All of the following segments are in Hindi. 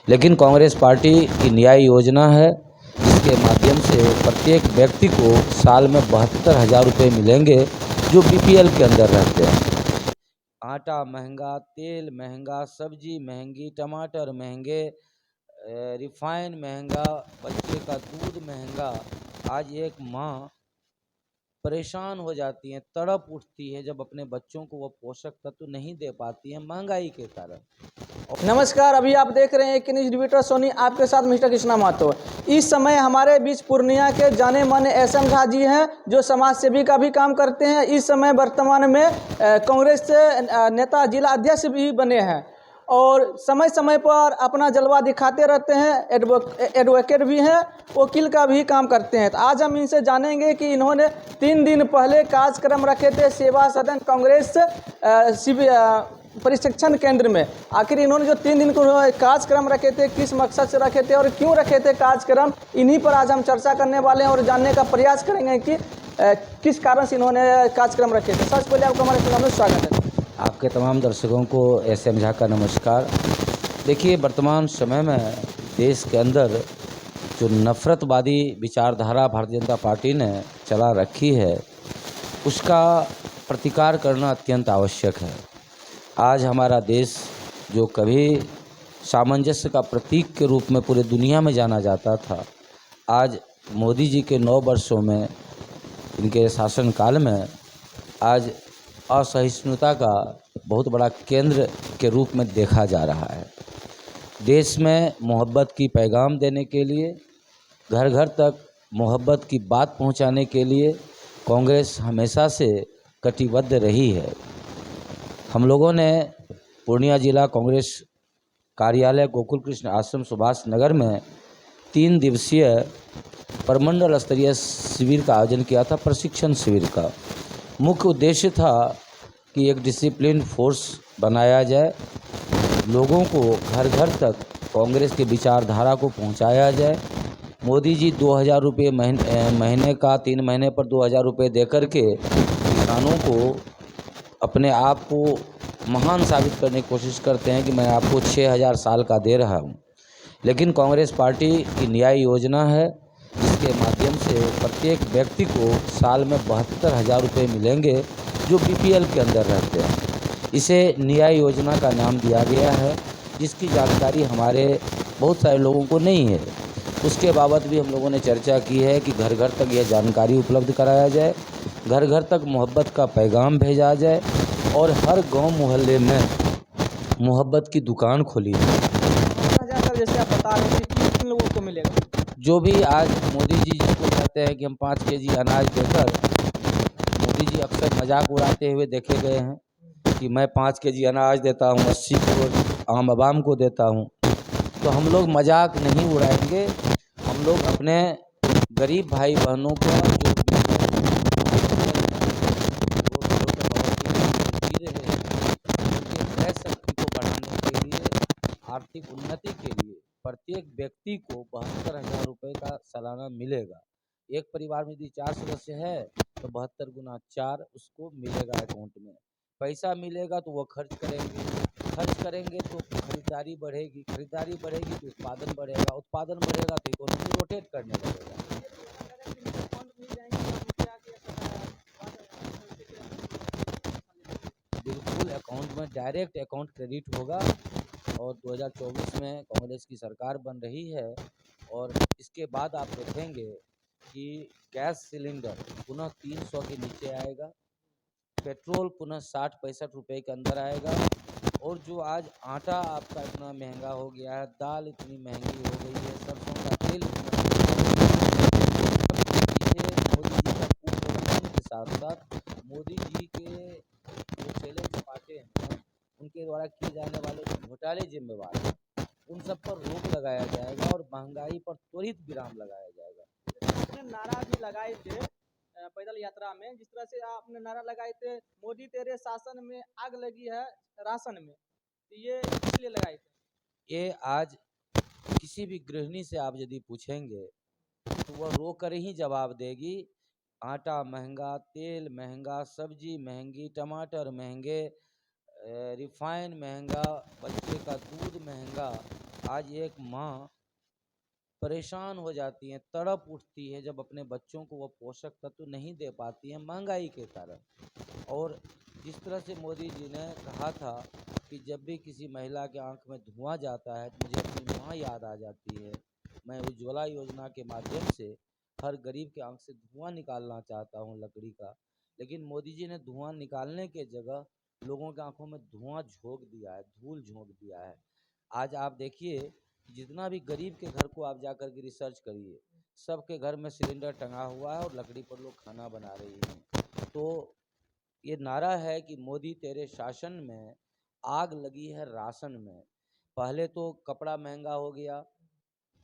लेकिन कांग्रेस पार्टी की न्याय योजना है जिसके माध्यम से प्रत्येक व्यक्ति को साल में 72,000 रुपये मिलेंगे जो बीपीएल के अंदर रहते हैं। आटा महंगा, तेल महंगा, सब्जी महंगी, टमाटर महंगे, रिफाइन महंगा, बच्चे का दूध महंगा। आज एक माँ परेशान हो जाती है, तड़प उठती है जब अपने बच्चों को वो पोषक तत्व नहीं दे पाती है महंगाई के कारण। नमस्कार, अभी आप देख रहे हैं कि न्यूज रिपोर्टर सोनी, आपके साथ मिस्टर कृष्णा महतो। इस समय हमारे बीच पूर्णिया के जाने माने एसएम झा जी हैं जो समाज सेवी का भी काम करते हैं। इस समय वर्तमान में कांग्रेस से नेता जिला अध्यक्ष भी बने हैं और समय समय पर अपना जलवा दिखाते रहते हैं। एडवोकेट भी हैं, वकील का भी काम करते हैं। तो आज हम इनसे जानेंगे कि इन्होंने 3 दिन पहले कार्यक्रम रखे थे सेवा सदन कांग्रेस प्रशिक्षण केंद्र में। आखिर इन्होंने जो 3 दिन को कार्यक्रम रखे थे किस मकसद से रखे थे और क्यों रखे थे कार्यक्रम, इन्हीं पर आज हम चर्चा करने वाले हैं और जानने का प्रयास करेंगे कि किस कारण से इन्होंने कार्यक्रम रखे थे। सबसे पहले आपको हमारे प्रोग्राम में स्वागत है। आपके तमाम दर्शकों को एसएम झा का नमस्कार। देखिए, वर्तमान समय में देश के अंदर जो नफरतवादी विचारधारा भारतीय जनता पार्टी ने चला रखी है उसका प्रतिकार करना अत्यंत आवश्यक है। आज हमारा देश जो कभी सामंजस्य का प्रतीक के रूप में पूरे दुनिया में जाना जाता था, आज मोदी जी के 9 वर्षों में, इनके शासनकाल में आज असहिष्णुता का बहुत बड़ा केंद्र के रूप में देखा जा रहा है। देश में मोहब्बत की पैगाम देने के लिए, घर घर तक मोहब्बत की बात पहुंचाने के लिए कांग्रेस हमेशा से कटिबद्ध रही है। हम लोगों ने पूर्णिया जिला कांग्रेस कार्यालय गोकुल कृष्ण आश्रम सुभाष नगर में 3 दिवसीय प्रमंडल स्तरीय शिविर का आयोजन किया था। प्रशिक्षण शिविर का मुख्य उद्देश्य था कि एक डिसिप्लिन फोर्स बनाया जाए, लोगों को घर घर तक कांग्रेस के विचारधारा को पहुंचाया जाए। मोदी जी 2,000 रुपये महीने का 3 महीने पर 2,000 रुपये दे कर के किसानों को अपने आप को महान साबित करने की कोशिश करते हैं कि मैं आपको 6,000 साल का दे रहा हूं। लेकिन कांग्रेस पार्टी की न्याय योजना है जिसके माध्यम से प्रत्येक व्यक्ति को साल में 72,000 रुपये मिलेंगे जो बीपीएल के अंदर रहते हैं। इसे न्याय योजना का नाम दिया गया है जिसकी जानकारी हमारे बहुत सारे लोगों को नहीं है। उसके बाबत भी हम लोगों ने चर्चा की है कि घर घर तक यह जानकारी उपलब्ध कराया जाए, घर घर तक मोहब्बत का पैगाम भेजा जाए और हर गांव मोहल्ले में मोहब्बत की दुकान खोली जाए। जैसे आप बता रहे हैं कि किन लोगों को मिलेगा, जो भी आज मोदी जी जिसको कहते हैं कि हम 5 केजी अनाज देकर, मोदी जी अक्सर मजाक उड़ाते हुए देखे गए हैं कि मैं 5 केजी अनाज देता हूँ, 80 करोड़ आम आवाम को देता हूँ। तो हम लोग मजाक नहीं उड़ाएंगे, हम लोग अपने गरीब भाई बहनों को जो क्रय शक्ति को बढ़ाने के लिए, आर्थिक उन्नति के लिए प्रत्येक व्यक्ति को 72,000 रुपये का सालाना मिलेगा। एक परिवार में यदि 4 सदस्य है तो 72 गुना 4 उसको मिलेगा अकाउंट में। पैसा मिलेगा तो वो खर्च करेंगे तो खरीदारी बढ़ेगी, खरीदारी बढ़ेगी तो उत्पादन बढ़ेगा, उत्पादन बढ़ेगा तो इकोनॉमी रोटेट करने लगेगा। बिल्कुल, अकाउंट में डायरेक्ट अकाउंट क्रेडिट होगा और 2024 में कांग्रेस की सरकार बन रही है और इसके बाद आप देखेंगे कि गैस सिलेंडर पुनः 300 के नीचे आएगा, पेट्रोल पुनः 60-65 रुपये के अंदर आएगा और जो आज आटा आपका इतना महंगा हो गया है, दाल इतनी महंगी हो गई है, सरसों का तेल मोदी जी का कुप्रबंधन के साथ साथ मोदी जी के जो चेले चपाटे हैं उनके द्वारा किए जाने वाले जो घोटाले जिम्मेवार हैं उन सब पर रोक लगाया जाएगा और महंगाई पर त्वरित विराम लगाया जाएगा। आपने नारा भी लगाए थे पैदल यात्रा में, जिस तरह से आपने नारा लगाए थे मोदी तेरे शासन में आग लगी है राशन में, ये इसलिए लगाए थे। ये आज किसी भी गृहिणी से आप यदि पूछेंगे तो वह रो कर ही जवाब देगी। आटा महंगा, तेल महंगा, सब्जी महंगी, टमाटर महंगे, रिफाइन महंगा, बच्चे का दूध महंगा। आज एक माँ परेशान हो जाती है, तड़प उठती है जब अपने बच्चों को वो पोषक तत्व नहीं दे पाती है महंगाई के कारण। और जिस तरह से मोदी जी ने कहा था कि जब भी किसी महिला के आंख में धुआं जाता है तो मुझे अपनी माँ याद आ जाती है। मैं उज्ज्वला योजना के माध्यम से हर गरीब के आंख से धुआं निकालना चाहता हूँ लकड़ी का, लेकिन मोदी जी ने धुआं निकालने के जगह लोगों की आंखों में धुआं झोंक दिया है, धूल झोंक दिया है। आज आप देखिए, जितना भी गरीब के घर को आप जाकर के रिसर्च करिए, सबके घर में सिलेंडर टंगा हुआ है और लकड़ी पर लोग खाना बना रही हैं। तो ये नारा है कि मोदी तेरे शासन में आग लगी है राशन में। पहले तो कपड़ा महंगा हो गया,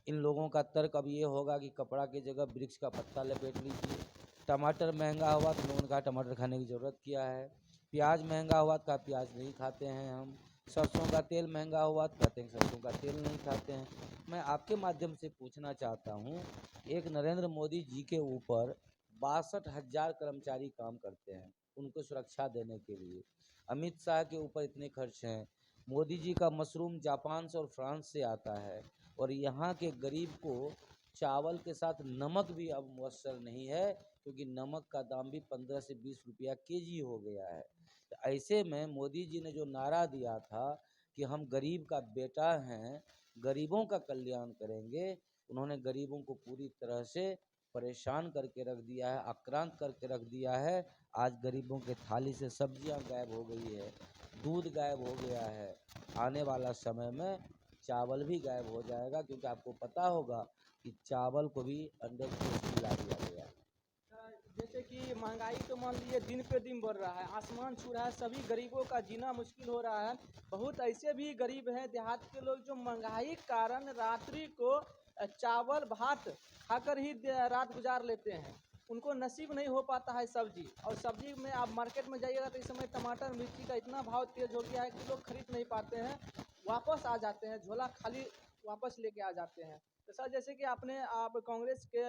इन लोगों का तर्क अब ये होगा कि कपड़ा की जगह वृक्ष का पत्ता लपेट लीजिए। टमाटर महंगा हुआ तो लोगों ने कहा टमाटर खाने की ज़रूरत क्या है। प्याज महंगा हुआ तो कहा प्याज नहीं खाते हैं हम। सरसों का तेल महंगा हुआ तो कहते हैं सरसों का तेल नहीं खाते हैं। मैं आपके माध्यम से पूछना चाहता हूँ, एक नरेंद्र मोदी जी के ऊपर 62,000 कर्मचारी काम करते हैं उनको सुरक्षा देने के लिए। अमित शाह के ऊपर इतने खर्च हैं। मोदी जी का मशरूम जापान से और फ्रांस से आता है, और यहाँ के गरीब को चावल के साथ नमक भी अब मुयस्सर नहीं है, क्योंकि नमक का दाम भी 15 से 20 रुपया केजी हो गया है। तो ऐसे में मोदी जी ने जो नारा दिया था कि हम गरीब का बेटा हैं, गरीबों का कल्याण करेंगे, उन्होंने गरीबों को पूरी तरह से परेशान करके रख दिया है, आक्रांत करके रख दिया है। आज गरीबों के थाली से सब्जियां गायब हो गई है, दूध गायब हो गया है। आने वाला समय में चावल भी गायब हो जाएगा, क्योंकि आपको पता होगा कि चावल को भी अंडर GST ला दिया गया है। जैसे कि महंगाई तो मान लीजिए दिन पे दिन बढ़ रहा है, आसमान छू रहा है, सभी गरीबों का जीना मुश्किल हो रहा है। बहुत ऐसे भी गरीब हैं देहात के लोग जो महंगाई के कारण रात्रि को चावल भात खाकर ही रात गुजार लेते हैं। उनको नसीब नहीं हो पाता है सब्जी, और सब्जी में आप मार्केट में जाइएगा तो इस समय टमाटर मिर्ची का इतना भाव तेज हो गया है कि लोग खरीद नहीं पाते हैं, वापस आ जाते हैं, झोला खाली वापस लेके आ जाते हैं। तो सर, जैसे कि आप कांग्रेस के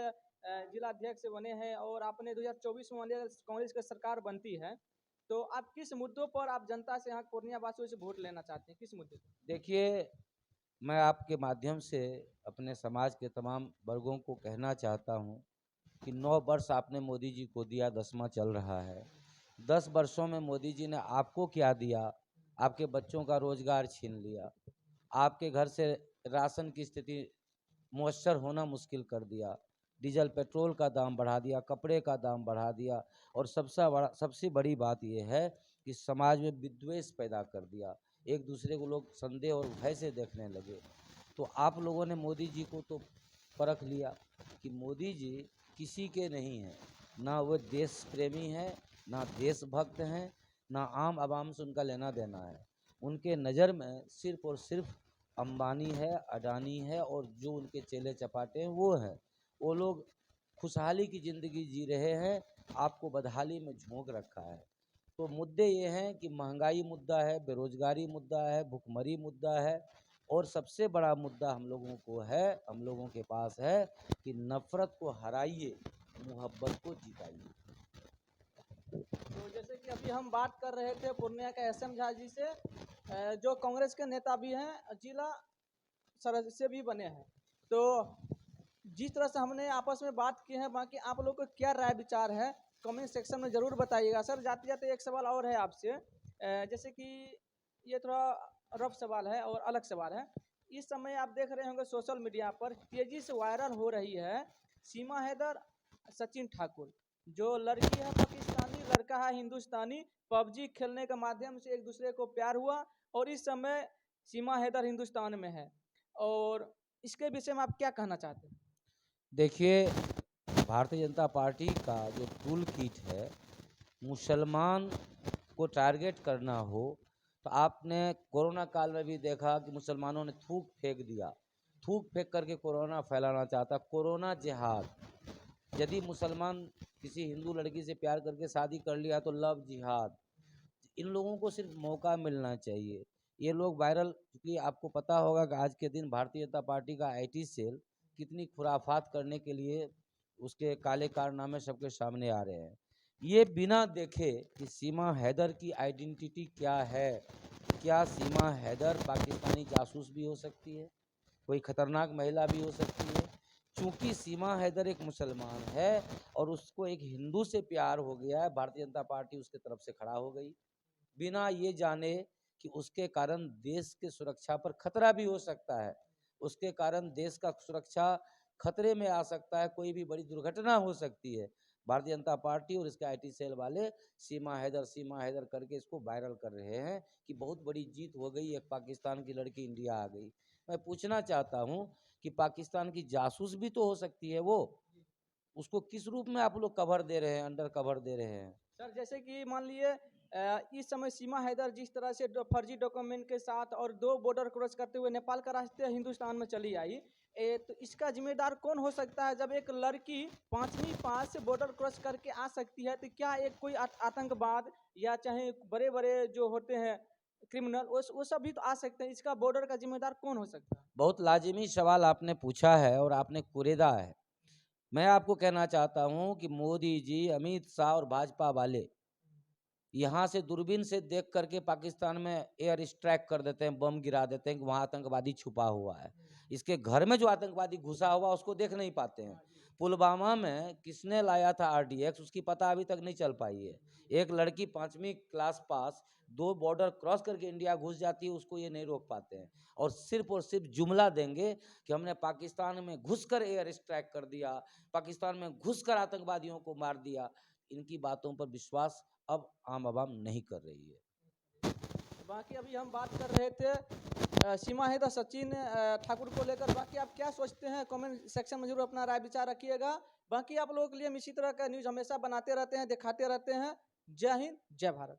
जिला अध्यक्ष बने हैं और आपने 2024 में अगर कांग्रेस की सरकार बनती है तो आप किस मुद्दों पर आप जनता से, यहाँ पूर्णिया वासियों से वोट लेना चाहते हैं, किस मुद्दे पर? देखिए, मैं आपके माध्यम से अपने समाज के तमाम वर्गों को कहना चाहता हूँ कि 9 वर्ष आपने मोदी जी को दिया, 10वां चल रहा है। 10 वर्षों में मोदी जी ने आपको क्या दिया? आपके बच्चों का रोजगार छीन लिया, आपके घर से राशन की स्थिति मुयस्सर होना मुश्किल कर दिया, डीजल पेट्रोल का दाम बढ़ा दिया, कपड़े का दाम बढ़ा दिया, और सबसे बड़ी बात यह है कि समाज में विद्वेष पैदा कर दिया। एक दूसरे को लोग संदेह और भय से देखने लगे। तो आप लोगों ने मोदी जी को तो परख लिया कि मोदी जी किसी के नहीं हैं, ना वो देश प्रेमी हैं, ना देशभक्त हैं, ना आम आवाम से उनका लेना देना है। उनके नज़र में सिर्फ और सिर्फ अंबानी है, अडानी है, और जो उनके चेले चपाटे हैं वो हैं। वो लोग खुशहाली की ज़िंदगी जी रहे हैं, आपको बदहाली में झोंक रखा है। तो मुद्दे ये हैं कि महंगाई मुद्दा है, बेरोजगारी मुद्दा है, भुखमरी मुद्दा है, और सबसे बड़ा मुद्दा हम लोगों के पास है कि नफ़रत को हराइए, मोहब्बत को जिताइए। तो जैसे कि अभी हम बात कर रहे थे पूर्णिया के SM झा जी से, जो कांग्रेस के नेता भी हैं, जिला सदस्य भी बने हैं। तो जिस तरह से हमने आपस में बात की है, बाकी आप लोग को क्या राय विचार है कमेंट सेक्शन में ज़रूर बताइएगा। सर, जाते जाते एक सवाल और है आपसे, जैसे कि ये थोड़ा रफ सवाल है और अलग सवाल है। इस समय आप देख रहे होंगे सोशल मीडिया पर तेज़ी से वायरल हो रही है सीमा हैदर, सचिन ठाकुर, जो लड़की है पाकिस्तानी, लड़का है हिंदुस्तानी, PUBG खेलने के माध्यम से एक दूसरे को प्यार हुआ, और इस समय सीमा हैदर हिंदुस्तान में है। और इसके विषय में आप क्या कहना चाहते हैं? देखिए, भारतीय जनता पार्टी का जो टूल किट है, मुसलमान को टारगेट करना हो, तो आपने कोरोना काल में भी देखा कि मुसलमानों ने थूक फेंक दिया, थूक फेंक करके कोरोना फैलाना चाहता, कोरोना जिहाद। यदि मुसलमान किसी हिंदू लड़की से प्यार करके शादी कर लिया तो लव जिहाद। इन लोगों को सिर्फ मौका मिलना चाहिए। ये लोग वायरल, क्योंकि आपको पता होगा कि आज के दिन भारतीय जनता पार्टी का IT सेल कितनी खुराफात करने के लिए उसके काले कारनामे सबके सामने आ रहे हैं। ये बिना देखे कि सीमा हैदर की आइडेंटिटी क्या है, क्या सीमा हैदर पाकिस्तानी जासूस भी हो सकती है? कोई खतरनाक महिला भी हो सकती है। चूंकि सीमा हैदर एक मुसलमान है और उसको एक हिंदू से प्यार हो गया है, भारतीय जनता पार्टी उसके तरफ से खड़ा हो गई, बिना ये जाने कि उसके कारण देश के सुरक्षा पर खतरा भी हो सकता है, उसके कारण देश का सुरक्षा खतरे में आ सकता है, कोई भी बड़ी दुर्घटना हो सकती है। भारतीय जनता पार्टी और इसके आईटी सेल वाले सीमा हैदर करके इसको वायरल कर रहे हैं कि बहुत बड़ी जीत हो गई, एक पाकिस्तान की लड़की इंडिया आ गई। मैं पूछना चाहता हूं कि पाकिस्तान की जासूस भी तो हो सकती है वो, उसको किस रूप में आप लोग कवर दे रहे हैं, अंडर कवर दे रहे हैं? सर जैसे कि मान लिए इस समय सीमा हैदर जिस तरह से फर्जी डॉक्यूमेंट के साथ और 2 बॉर्डर क्रॉस करते हुए नेपाल का रास्ते हिंदुस्तान में चली आई, तो इसका जिम्मेदार कौन हो सकता है? जब एक लड़की 5वीं पास से बॉर्डर क्रॉस करके आ सकती है, तो क्या एक कोई आतंकवाद या चाहे बड़े बड़े जो होते हैं क्रिमिनल वो सब भी तो आ सकते हैं, इसका बॉर्डर का जिम्मेदार कौन हो सकता है? बहुत लाजिमी सवाल आपने पूछा है और आपने कुरेदा है। मैं आपको कहना चाहता हूं कि मोदी जी, अमित शाह और भाजपा वाले यहाँ से दूरबीन से देख करके पाकिस्तान में एयर स्ट्राइक कर देते हैं, बम गिरा देते हैं कि वहाँ आतंकवादी छुपा हुआ है। इसके घर में जो आतंकवादी घुसा हुआ उसको देख नहीं पाते हैं। पुलवामा में किसने लाया था आरडीएक्स, उसकी पता अभी तक नहीं चल पाई है। एक लड़की 5वीं क्लास पास 2 बॉर्डर क्रॉस करके इंडिया घुस जाती है, उसको ये नहीं रोक पाते हैं। और सिर्फ जुमला देंगे कि हमने पाकिस्तान में घुसकर एयर स्ट्राइक कर दिया, पाकिस्तान में घुसकर आतंकवादियों को मार दिया। इनकी बातों पर विश्वास अब आम आवाम नहीं कर रही है। बाकी अभी हम बात कर रहे थे सीमा हैदर सचिन ठाकुर को लेकर। बाकी आप क्या सोचते हैं, कमेंट सेक्शन में जरूर अपना राय विचार रखिएगा। बाकी आप लोगों के लिए हम इसी तरह का न्यूज़ हमेशा बनाते रहते हैं, दिखाते रहते हैं। जय हिंद, जय भारत।